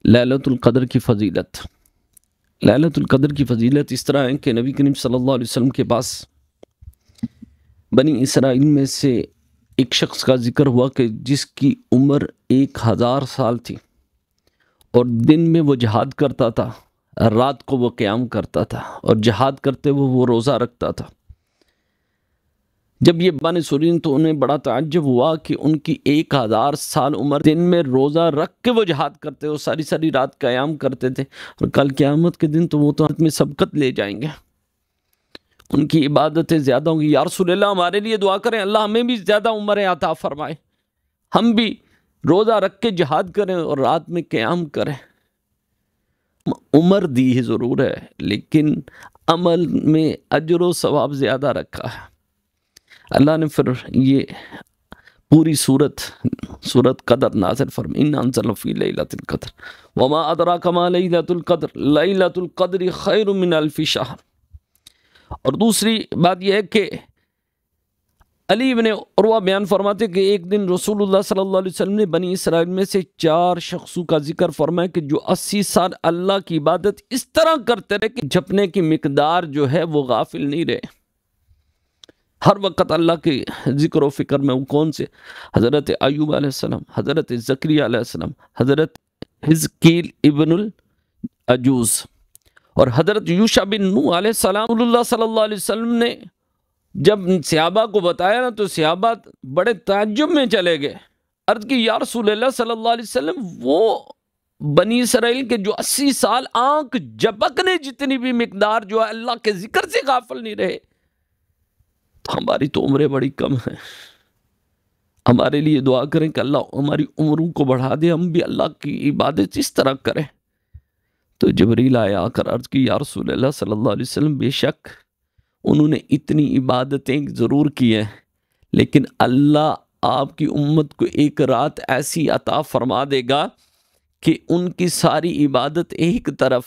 لیلۃ القدر کی فضیلت۔ لیلۃ القدر کی فضیلت اس طرح ہے کہ نبی کریم صلی اللہ علیہ وسلم کے پاس بنی اسرائیل میں سے ایک شخص کا ذکر ہوا کہ جس کی عمر 1000 سال تھی، اور دن میں وہ جہاد کرتا تھا، رات کو وہ قیام کرتا تھا، اور جہاد کرتے ہوئے وہ روزہ رکھتا تھا۔ جب یہ باتیں سنی تو انہیں بڑا تعجب ہوا کہ ان کی 1000 سال عمر، دن میں روزہ رکھ کے وہ جہاد کرتے، وہ ساری ساری رات قیام کرتے تھے، اور کل قیامت کے دن تو وہ تو میں سبقت لے جائیں گے، ان کی عبادتیں زیادہ ہوں گی۔ یا رسول اللہ ہمارے لیے دعا کریں، اللہ ہمیں بھی زیادہ عمر عطا فرمائے، ہم بھی روزہ رکھ کے جہاد کریں اور رات میں قیام کریں۔ عمر دی ہی ضرور ہے، لیکن عمل میں اجر و ثواب زیادہ رکھا ہے۔ اللہ نے پھر یہ پوری سورت قدر نازل فرمائی، اِنَّا أَنزَلْنَاهُ فِي لَيْلَةِ الْقَدْرِ وَمَا أَدْرَاكَ مَا لَيْلَةُ الْقَدْرِ لَيْلَةُ الْقَدْرِ خَيْرٌ مِّنْ أَلْفِ شَهْرٍ۔ اور دوسری بات یہ ہے کہ علی بن عروہ بیان فرماتے کہ ایک دن رسول اللہ صلی اللہ علیہ وسلم نے بنی اسرائیل میں سے 4 شخصوں کا ذکر فرمایا کہ جو 80 سال اللہ کی عبادت اس طرح کرتے رہے کہ جھپنے کی مقدار جو ہے وہ غافل نہیں رہے، ہر وقت اللہ کے ذکر و فکر میں۔ وہ کون سے؟ حضرت ایوب علیہ السلام، حضرت زکریا علیہ السلام، حضرت حزقیل ابن العجوز، اور حضرت یوشع بن نوح علیہ السلام۔ رسول اللہ صلی اللہ علیہ وسلم نے جب صحابہ کو بتایا نا تو صحابہ بڑے تعجب میں چلے گئے، عرض کی یا رسول اللہ صلی اللہ علیہ وسلم، وہ بنی اسرائیل کے جو 80 سال آنکھ جھپکنے جتنی بھی مقدار جو ہے اللہ کے ذکر سے غافل نہیں رہے، ہماری تو عمریں بڑی کم ہیں۔ ہمارے لیے دعا کریں کہ اللہ ہماری عمروں کو بڑھا دے، ہم بھی اللہ کی عبادت اس طرح کریں۔ تو جبریل آیا آ کر عرض کی یا رسول اللہ صلی اللہ علیہ وسلم، بے شک انہوں نے اتنی عبادتیں ضرور کی ہیں، لیکن اللہ آپ کی امت کو ایک رات ایسی عطا فرما دے گا کہ ان کی ساری عبادت ایک طرف،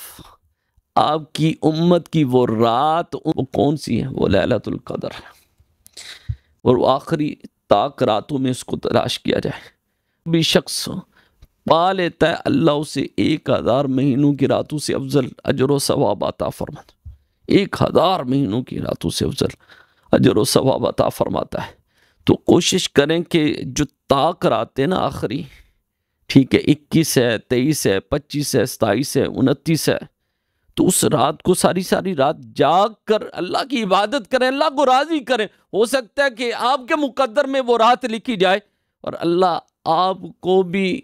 آپ کی امت کی وہ رات وہ کون سی ہے؟ وہ لیلۃ القدر ہے، اور وہ آخری طاق راتوں میں اس کو تلاش کیا جائے۔ بھی شخص پا لیتا ہے، اللہ اسے 1000 مہینوں کی راتوں سے افضل اجر و ثواب عطا فرماتا ہے، 1000 مہینوں کی راتوں سے افضل اجر و ثواب عطا فرماتا ہے۔ تو کوشش کریں کہ جو طاق راتیں نا آخری، ٹھیک ہے، 21 ہے، 23 ہے، 25 ہے، 27 ہے، 29 ہے، تو اس رات کو ساری ساری رات جاگ کر اللہ کی عبادت کریں، اللہ کو راضی کریں۔ ہو سکتا ہے کہ آپ کے مقدر میں وہ رات لکھی جائے اور اللہ آپ کو بھی